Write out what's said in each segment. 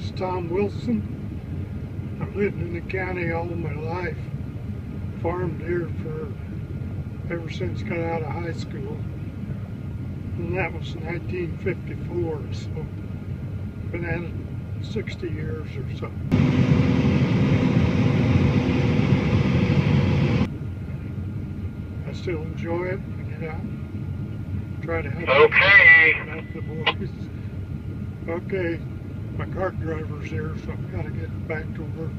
name's Tom Wilson. I've lived in the county all my life. Farmed here ever since got out of high school. And that was 1954, so been at it 60 years or so. I still enjoy it. I get out, try to help the boys. Okay, my cart driver's here, so I've got to get back to work.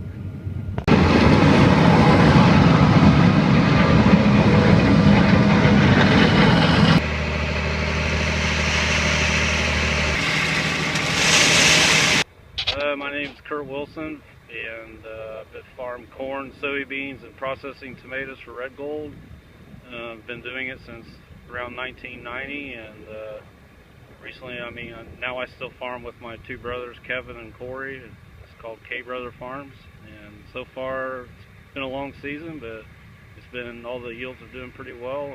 My name's Kurt Wilson, and I've been farm corn, soybeans, and processing tomatoes for Red Gold. I've been doing it since around 1990, and recently, now I still farm with my two brothers, Kevin and Corey. It's called K Brother Farms, and so far it's been a long season, but all the yields are doing pretty well.